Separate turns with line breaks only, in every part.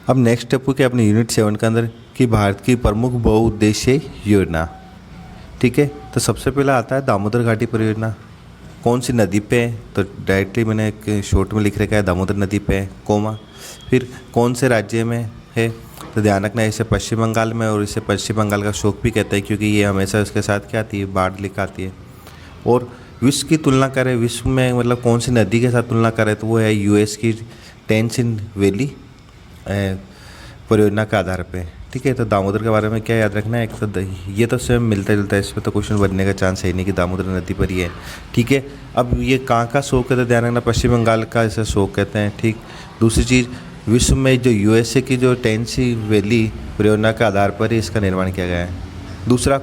अब next step के अपने यूनिट 7 के अंदर कि भारत की प्रमुख बहुउद्देशीय योजना। ठीक है, तो सबसे पहला आता है दामोदर घाटी परियोजना। कौन सी नदी पे है, तो डायरेक्टली मैंने एक शॉर्ट में लिख रखा है दामोदर नदी पे है, कोमा। फिर कौन से राज्य में है, तो ध्यान रखना इसे पश्चिम बंगाल में, और इसे पश्चिम बंगाल का शोक भी कहते हैं क्योंकि ये हमेशा उसके साथ क्या आती है, बाढ़ लिखा आती है। और विश्व की तुलना करें, विश्व में मतलब कौन सी नदी के साथ तुलना करें, तो वो है यूएस की टेंसिन वैली परियोजना के आधार पे। ठीक है, तो दामोदर के बारे में क्या याद रखना है, एक तो ये तो सेम मिलता जुलता है, इसमें तो क्वेश्चन बनने का चांस है नहीं कि दामोदर नदी पर ही है। ठीक है, अब ये कहाँ का शोक है, तो ध्यान रखना पश्चिम बंगाल का इसे शोक कहते हैं। ठीक, दूसरी चीज़ विश्व में जो यूएसए की जो टेंसी वैली परियोजना के आधार पर ही इसका निर्माण किया गया है। दूसरा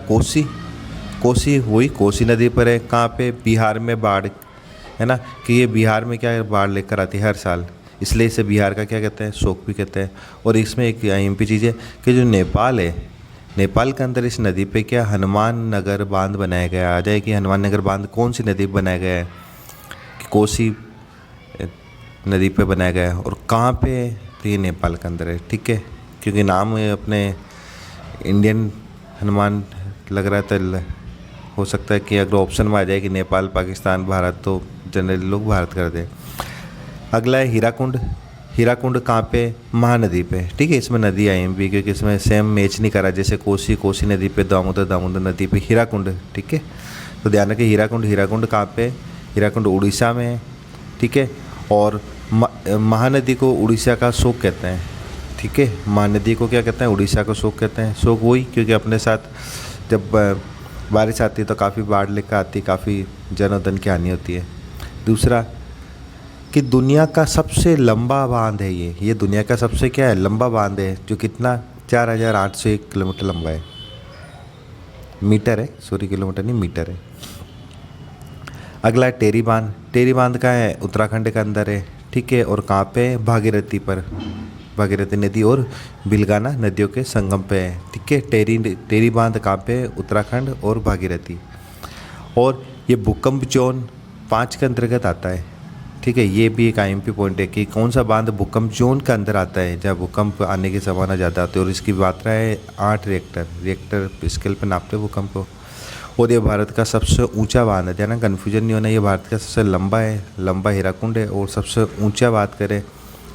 कोसी हुई कोसी नदी पर है, कहाँ पे, बिहार में बाढ़ है ना, कि ये बिहार में क्या है, बाढ़ लेकर आती है हर साल, इसलिए इसे बिहार का क्या कहते हैं, शोक भी कहते हैं। और इसमें एक IMP चीज़ है कि जो नेपाल है, नेपाल के अंदर इस नदी पे क्या हनुमान नगर बांध बनाया गया। आ जाए कि हनुमान नगर बांध कौन सी नदी पर बनाया गया है, कि कोसी नदी पे बनाया गया है। और कहाँ पे है, तो ये नेपाल के अंदर है। ठीक है, क्योंकि नाम अपने इंडियन हनुमान लग रहा है, तो हो सकता है कि अगर ऑप्शन में आ जाए कि नेपाल, पाकिस्तान, भारत, तो जनरली लोग भारत कर दें। अगला है हीराकुंड कहाँ पे, महानदी पे। ठीक है, इसमें नदी IMP क्योंकि इसमें सेम मैच नहीं करा, जैसे कोसी नदी पे दामोदर नदी पे हीराकुंड। ठीक है, तो ध्यान रखिए हीराकुंड कहाँ पे, हीराकुंड उड़ीसा में है। ठीक है, और महानदी को उड़ीसा का शोक कहते हैं। ठीक है, महानदी को क्या कहते हैं, उड़ीसा का शोक कहते हैं। शोक वही क्योंकि अपने साथ जब बारिश आती है तो काफ़ी बाढ़ लेकर आती है, काफ़ी जन और धन की हानि होती है। दूसरा कि दुनिया का सबसे लंबा बांध है ये दुनिया का सबसे क्या है, लंबा बांध है, जो कितना 4801 किलोमीटर लंबा है। मीटर है, सॉरी किलोमीटर नहीं, मीटर है। अगला है टेरी बांध का है, उत्तराखंड के अंदर है। ठीक है, और कहाँ पे, भागीरथी पर, भागीरथी नदी और बिलगाना नदियों के संगम पे है। ठीक है, टेरी बांध कहाँ पे, उत्तराखंड और भागीरथी। और ये भूकंप जोन 5 के अंतर्गत आता है। ठीक है, ये भी एक IMP पॉइंट है कि कौन सा बांध भूकंप जोन के अंदर आता है, जहाँ भूकंप आने की संभावना ज़्यादा होती है। और इसकी मात्रा है 8 रिएक्टर स्केल पर नापते हैं भूकंप को। और ये भारत का सबसे ऊंचा बांध है, ध्यान कन्फ्यूजन नहीं होना, ये भारत का सबसे लंबा हीराकुंड है। और सबसे ऊंचा बात करें,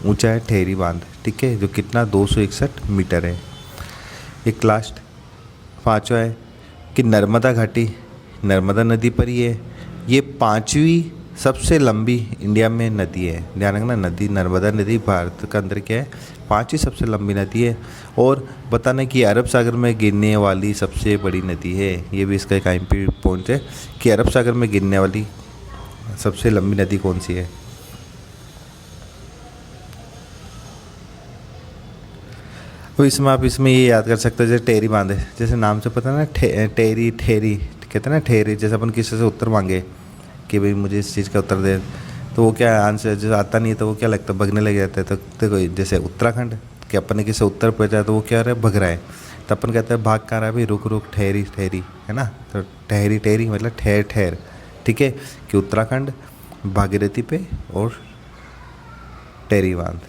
ऊंचा है टेहरी बांध। ठीक है, जो कितना 261 मीटर है। एक लास्ट 5वां है कि नर्मदा घाटी, नर्मदा नदी पर ही है। ये 5वीं सबसे लंबी इंडिया में नदी है। ध्यान रखना, नर्मदा नदी भारत के अंदर क्या है, 5वीं सबसे लंबी नदी है। और बताना कि अरब सागर में गिरने वाली सबसे बड़ी नदी है। ये भी इसका एक IMP पॉइंट है कि अरब सागर में गिरने वाली सबसे लंबी नदी कौन सी है। तो इसमें आप ये याद कर सकते हो, जैसे टेहरी बांध है, जैसे नाम से पता है ना, टेहरी कहते हैं ना, ठेरी। जैसे अपन किसी से उत्तर मांगे कि भाई मुझे इस चीज़ का उत्तर दे, तो वो क्या आंसर जैसे आता नहीं है तो वो क्या लगता है, भगने लग जाता है। तो देखो जैसे उत्तराखंड कि अपन ने किसी उत्तर पूछा तो वो क्या रहा है, भग रहा है, तो अपन कहते हैं भाग कहाँ रहा है भाई, रुक ठहरी है ना। तो ठहरी मतलब ठहर। ठीक है, कि उत्तराखंड, भागीरथी पे और टेहरी बांध।